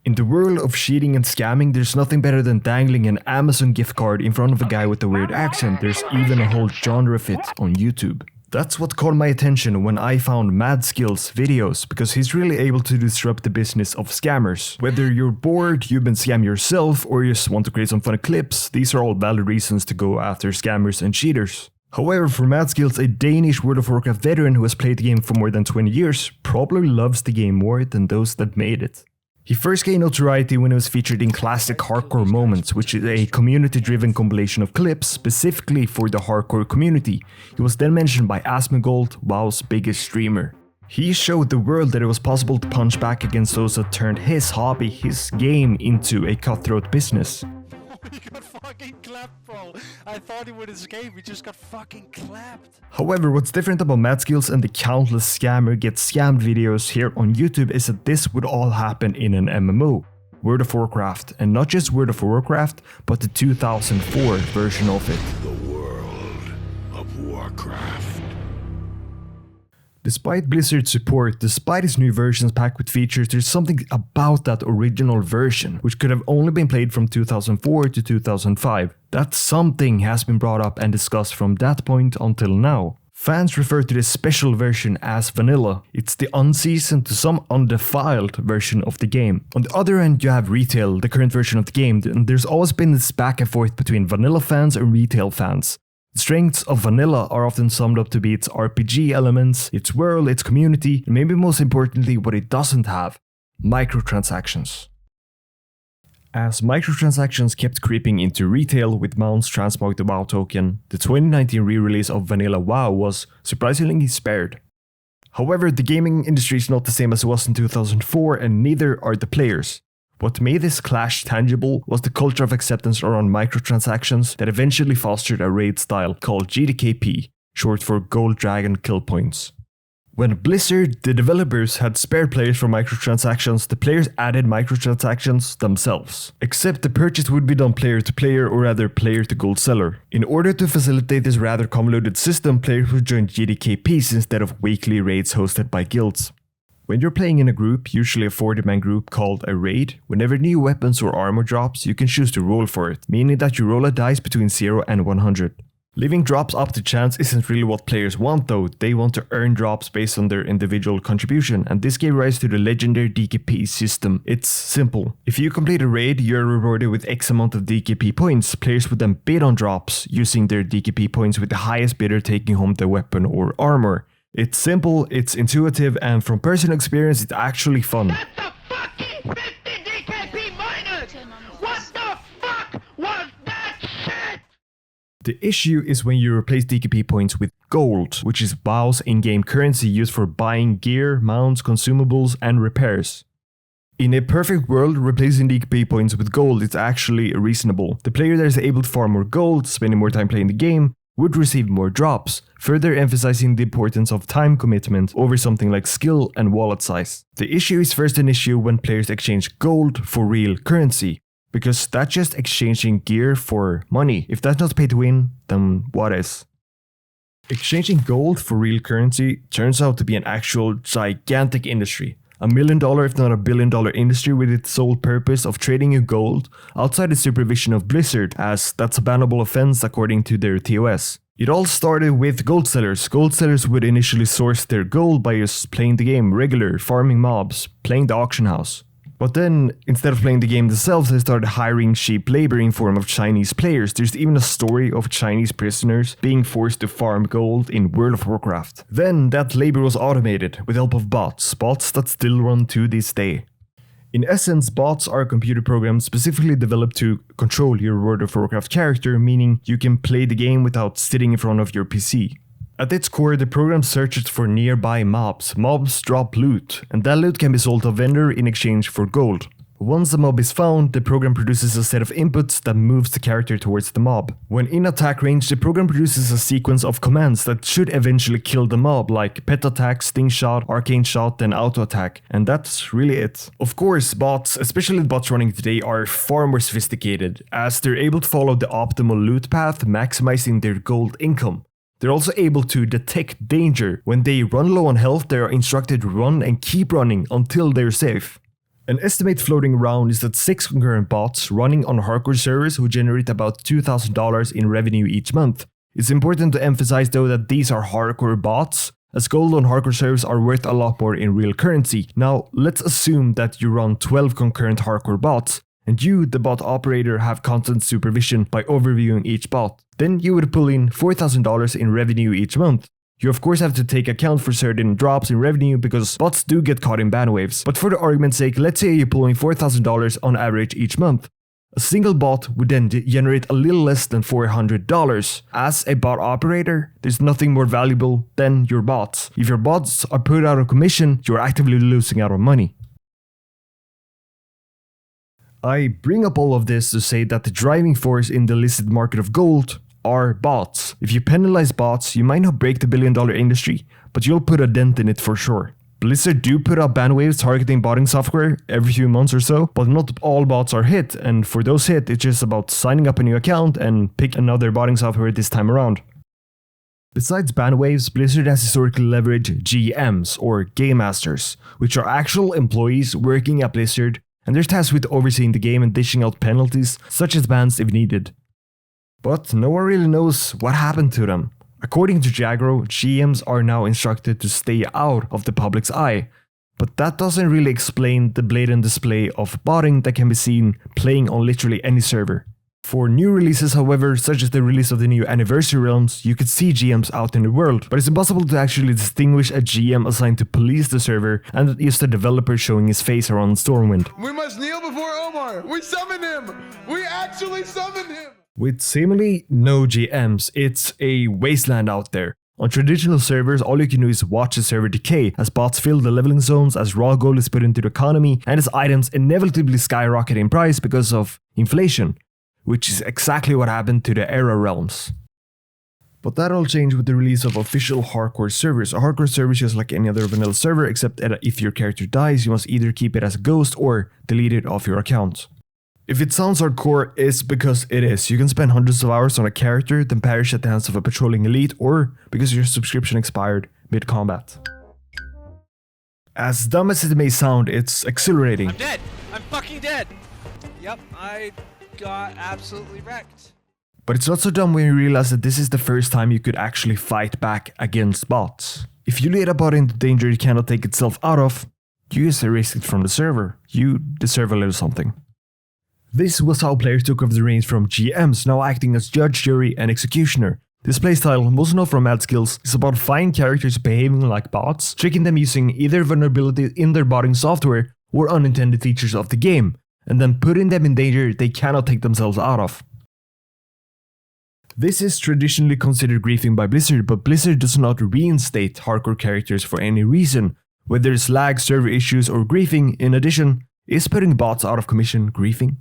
In the world of cheating and scamming, there's nothing better than dangling an Amazon gift card in front of a guy with a weird accent. There's even a whole genre of it on YouTube. That's what caught my attention when I found Madskillz videos, because he's really able to disrupt the business of scammers. Whether you're bored, you've been scammed yourself, or you just want to create some funny clips, these are all valid reasons to go after scammers and cheaters. However, for Madskillz, a Danish World of Warcraft veteran who has played the game for more than 20 years, probably loves the game more than those that made it. He first gained notoriety when he was featured in Classic Hardcore Moments, which is a community-driven compilation of clips specifically for the hardcore community. He was then mentioned by Asmongold, WoW's biggest streamer. He showed the world that it was possible to punch back against those that turned his hobby, his game, into a cutthroat business. He got fucking clapped, bro. I thought he would escape, he just got fucking clapped. However, what's different about Madskillz and the countless scammer get scammed videos here on YouTube is that this would all happen in an MMO, World of Warcraft, and not just World of Warcraft, but the 2004 version of it. The World of Warcraft. Despite Blizzard's support, despite its new versions packed with features, there's something about that original version, which could have only been played from 2004 to 2005. That something has been brought up and discussed from that point until now. Fans refer to this special version as vanilla. It's the unseasoned to some undefiled version of the game. On the other end, you have retail, the current version of the game, and there's always been this back and forth between vanilla fans and retail fans. The strengths of vanilla are often summed up to be its RPG elements, its world, its community, and maybe most importantly what it doesn't have: microtransactions. As microtransactions kept creeping into retail with mounts transmog the WoW token, the 2019 re-release of Vanilla WoW was surprisingly spared. However, the gaming industry is not the same as it was in 2004, and neither are the players. What made this clash tangible was the culture of acceptance around microtransactions that eventually fostered a raid style called GDKP, short for Gold Dragon Kill Points. When Blizzard, the developers, had spare players for microtransactions, the players added microtransactions themselves. Except the purchase would be done player to player, or rather player to gold seller. In order to facilitate this rather convoluted system, players would join GDKPs instead of weekly raids hosted by guilds. When you're playing in a group, usually a 40-man group called a raid, whenever new weapons or armor drops, you can choose to roll for it, meaning that you roll a dice between 0 and 100. Leaving drops up to chance isn't really what players want though, they want to earn drops based on their individual contribution, and this gave rise to the legendary DKP system. It's simple. If you complete a raid, you're rewarded with X amount of DKP points. Players would then bid on drops, using their DKP points with the highest bidder taking home the weapon or armor. It's simple, it's intuitive, and from personal experience, it's actually fun. That's the fucking 50 DKP minus! What the fuck was that shit? The issue is when you replace DKP points with gold, which is WoW's in-game currency used for buying gear, mounts, consumables, and repairs. In a perfect world, replacing DKP points with gold is actually reasonable. The player that is able to farm more gold, spending more time playing the game, would receive more drops, further emphasizing the importance of time commitment over something like skill and wallet size. The issue is first an issue when players exchange gold for real currency, because that's just exchanging gear for money. If that's not pay to win, then what is? Exchanging gold for real currency turns out to be an actual gigantic industry. $1 million if not $1 billion industry with its sole purpose of trading you gold outside the supervision of Blizzard, as that's a bannable offense according to their TOS. It all started with gold sellers. Gold sellers would initially source their gold by just playing the game regular, farming mobs, playing the auction house. But then, instead of playing the game themselves, they started hiring cheap labor in form of Chinese players. There's even a story of Chinese prisoners being forced to farm gold in World of Warcraft. Then that labor was automated with the help of bots that still run to this day. In essence, bots are computer programs specifically developed to control your World of Warcraft character, meaning you can play the game without sitting in front of your PC. At its core, the program searches for nearby mobs. Mobs drop loot, and that loot can be sold to a vendor in exchange for gold. Once the mob is found, the program produces a set of inputs that moves the character towards the mob. When in attack range, the program produces a sequence of commands that should eventually kill the mob, like pet attack, sting shot, arcane shot, and auto attack, and that's really it. Of course, bots, especially the bots running today, are far more sophisticated, as they're able to follow the optimal loot path, maximizing their gold income. They're also able to detect danger. When they run low on health, they are instructed to run and keep running until they're safe. An estimate floating around is that 6 concurrent bots running on hardcore servers will generate about $2,000 in revenue each month. It's important to emphasize though that these are hardcore bots, as gold on hardcore servers are worth a lot more in real currency. Now, let's assume that you run 12 concurrent hardcore bots, and you, the bot operator, have constant supervision by overviewing each bot. Then you would pull in $4,000 in revenue each month. You of course have to take account for certain drops in revenue because bots do get caught in ban waves. But for the argument's sake, let's say you pull in $4,000 on average each month. A single bot would then generate a little less than $400. As a bot operator, there's nothing more valuable than your bots. If your bots are put out of commission, you're actively losing out on money. I bring up all of this to say that the driving force in the illicit market of gold are bots. If you penalize bots, you might not break the billion-dollar industry, but you'll put a dent in it for sure. Blizzard do put out ban waves targeting botting software every few months or so, but not all bots are hit, and for those hit, it's just about signing up a new account and pick another botting software this time around. Besides ban waves, Blizzard has historically leveraged GMs, or Game Masters, which are actual employees working at Blizzard, and they're tasked with overseeing the game and dishing out penalties, such as bans if needed. But no one really knows what happened to them. According to Jagro, GMs are now instructed to stay out of the public's eye, but that doesn't really explain the blatant display of botting that can be seen playing on literally any server. For new releases, however, such as the release of the new Anniversary Realms, you could see GMs out in the world, but it's impossible to actually distinguish a GM assigned to police the server and that is the developer showing his face around Stormwind. We must kneel before Omar! We summon him! We actually summoned him! With seemingly no GMs, it's a wasteland out there. On traditional servers, all you can do is watch the server decay as bots fill the leveling zones, as raw gold is put into the economy, and as items inevitably skyrocket in price because of inflation, which is exactly what happened to the Era realms. But that all changed with the release of official hardcore servers. A hardcore server is just like any other vanilla server, except that if your character dies, you must either keep it as a ghost or delete it off your account. If it sounds hardcore, it's because it is. You can spend hundreds of hours on a character, then perish at the hands of a patrolling elite, or because your subscription expired mid-combat. As dumb as it may sound, it's exhilarating. I'm dead! I'm fucking dead! Yep, I got absolutely wrecked. But it's not so dumb when you realize that this is the first time you could actually fight back against bots. If you lead a bot into danger it cannot take itself out of, you just erase it from the server. You deserve a little something. This was how players took over the reins from GMs, now acting as judge, jury, and executioner. This playstyle, most known from Madskillz, is about finding characters behaving like bots, tricking them using either vulnerability in their botting software or unintended features of the game, and then putting them in danger they cannot take themselves out of. This is traditionally considered griefing by Blizzard, but Blizzard does not reinstate hardcore characters for any reason. Whether it's lag, server issues, or griefing, in addition, is putting bots out of commission griefing?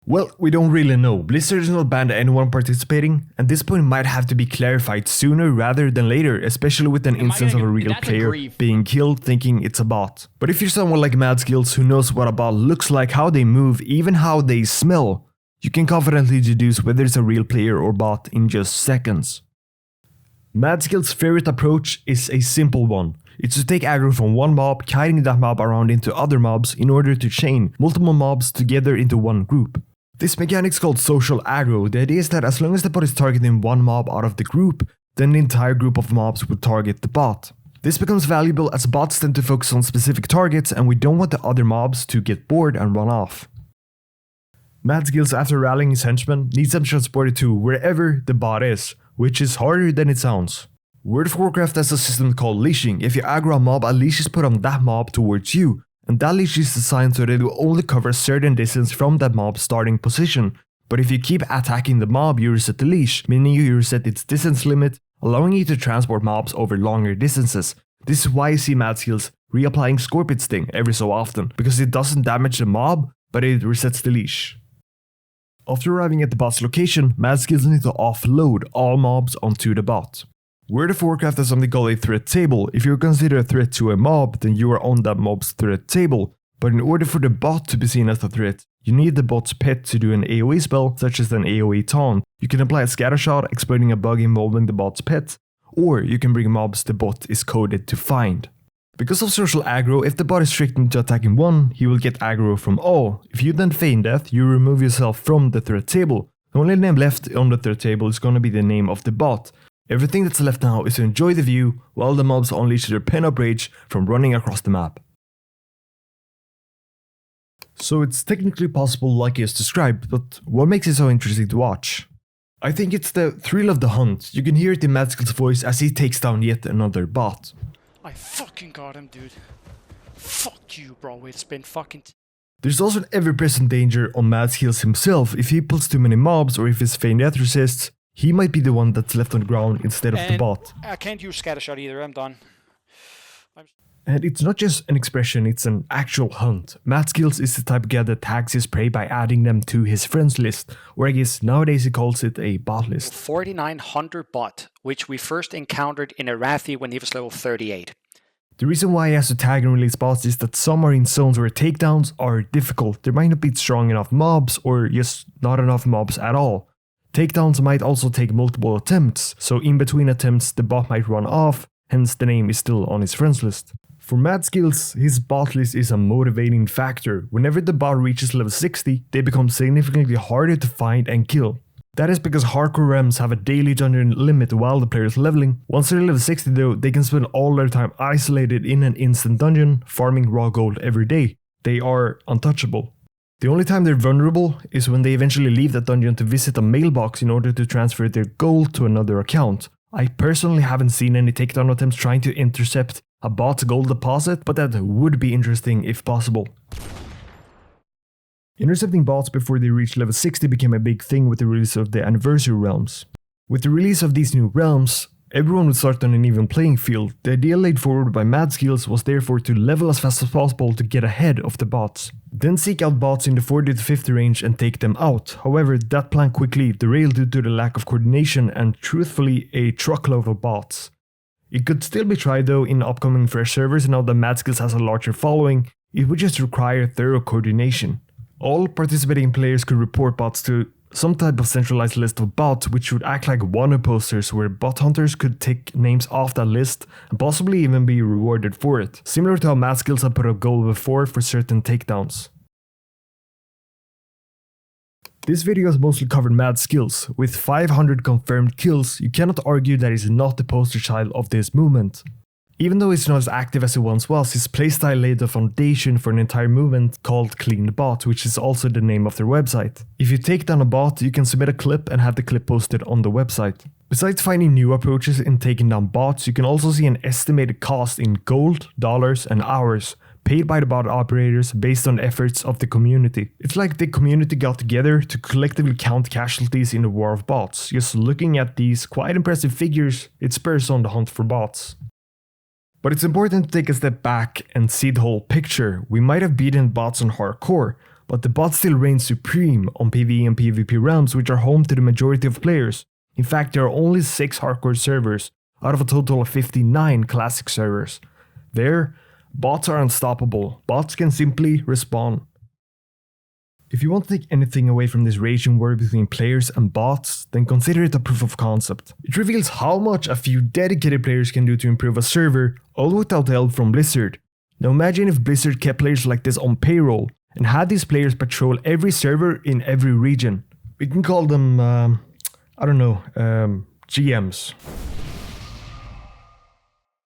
Well, we don't really know. Blizzard has not banned anyone participating, and this point might have to be clarified sooner rather than later, especially with an instance of a real player being killed thinking it's a bot. But if you're someone like Madskillz who knows what a bot looks like, how they move, even how they smell, you can confidently deduce whether it's a real player or bot in just seconds. Madskillz's favorite approach is a simple one. It's to take aggro from one mob, kiting that mob around into other mobs in order to chain multiple mobs together into one group. This mechanic is called social aggro. The idea is that as long as the bot is targeting one mob out of the group, then the entire group of mobs would target the bot. This becomes valuable as bots tend to focus on specific targets and we don't want the other mobs to get bored and run off. Madskillz, after rallying his henchmen, needs them transported to wherever the bot is, which is harder than it sounds. World of Warcraft has a system called leashing. If you aggro a mob, a leash is put on that mob towards you, and that leash is designed so that it will only cover a certain distance from that mob's starting position. But if you keep attacking the mob, you reset the leash, meaning you reset its distance limit, allowing you to transport mobs over longer distances. This is why you see Madskillz reapplying Scorpion Sting every so often, because it doesn't damage the mob, but it resets the leash. After arriving at the bot's location, Madskillz need to offload all mobs onto the bot. World of Warcraft has something called a threat table. If you're considered a threat to a mob, then you are on that mob's threat table. But in order for the bot to be seen as a threat, you need the bot's pet to do an AoE spell, such as an AoE taunt. You can apply a scatter shot, exploiting a bug involving the bot's pet, or you can bring mobs the bot is coded to find. Because of social aggro, if the bot is tricked into attacking one, he will get aggro from all. If you then feign death, you remove yourself from the threat table. The only name left on the threat table is gonna be the name of the bot. Everything that's left now is to enjoy the view while the mobs unleash their pin-up rage from running across the map. So it's technically possible like it's described, but what makes it so interesting to watch? I think it's the thrill of the hunt. You can hear it in Madskillz's voice as he takes down yet another bot. I fucking got him, dude. Fuck you, bro. It's been fucking... There's also an ever-present danger on Madskillz himself. If he pulls too many mobs or if his feign death resists, he might be the one that's left on the ground instead of the bot. I can't use scattershot either, I'm done. And it's not just an expression, it's an actual hunt. Madskillz is the type of guy that tags his prey by adding them to his friends list, or I guess nowadays he calls it a bot list. 4900 bot, which we first encountered in Arathi when he was level 38. The reason why he has to tag and release bots is that some are in zones where takedowns are difficult. There might not be strong enough mobs or just not enough mobs at all. Takedowns might also take multiple attempts, so in between attempts the bot might run off, hence the name is still on his friends list. For Madskillz, his bot list is a motivating factor. Whenever the bot reaches level 60, they become significantly harder to find and kill. That is because hardcore realms have a daily dungeon limit while the player is leveling. Once they're level 60 though, they can spend all their time isolated in an instant dungeon, farming raw gold every day. They are untouchable. The only time they're vulnerable is when they eventually leave that dungeon to visit a mailbox in order to transfer their gold to another account. I personally haven't seen any takedown attempts trying to intercept a bot's gold deposit, but that would be interesting if possible. Intercepting bots before they reach level 60 became a big thing with the release of the anniversary realms. With the release of these new realms, everyone would start on an even playing field. The idea laid forward by Madskillz was therefore to level as fast as possible to get ahead of the bots. Then seek out bots in the 40 to 50 range and take them out. However, that plan quickly derailed due to the lack of coordination and truthfully a truckload of bots. It could still be tried though in upcoming fresh servers, and now that Madskillz has a larger following, it would just require thorough coordination. All participating players could report bots to some type of centralized list of bots which would act like wanted posters where bot hunters could take names off that list and possibly even be rewarded for it, similar to how Madskillz had put up gold before for certain takedowns. This video has mostly covered Madskillz. With 500 confirmed kills, you cannot argue that he's not the poster child of this movement. Even though he's not as active as he once was, his playstyle laid the foundation for an entire movement called Clean Bot, which is also the name of their website. If you take down a bot, you can submit a clip and have the clip posted on the website. Besides finding new approaches in taking down bots, you can also see an estimated cost in gold, dollars, and hours, paid by the bot operators based on efforts of the community. It's like the community got together to collectively count casualties in the war of bots. Just looking at these quite impressive figures, it spurs on the hunt for bots. But it's important to take a step back and see the whole picture. We might have beaten bots on hardcore, but the bots still reign supreme on PvE and PvP realms, which are home to the majority of players. In fact, there are only 6 hardcore servers out of a total of 59 classic servers. There, bots are unstoppable. Bots can simply respawn. If you want to take anything away from this raging war between players and bots, then consider it a proof of concept. It reveals how much a few dedicated players can do to improve a server, all without help from Blizzard. Now imagine if Blizzard kept players like this on payroll, and had these players patrol every server in every region. We can call them, GMs.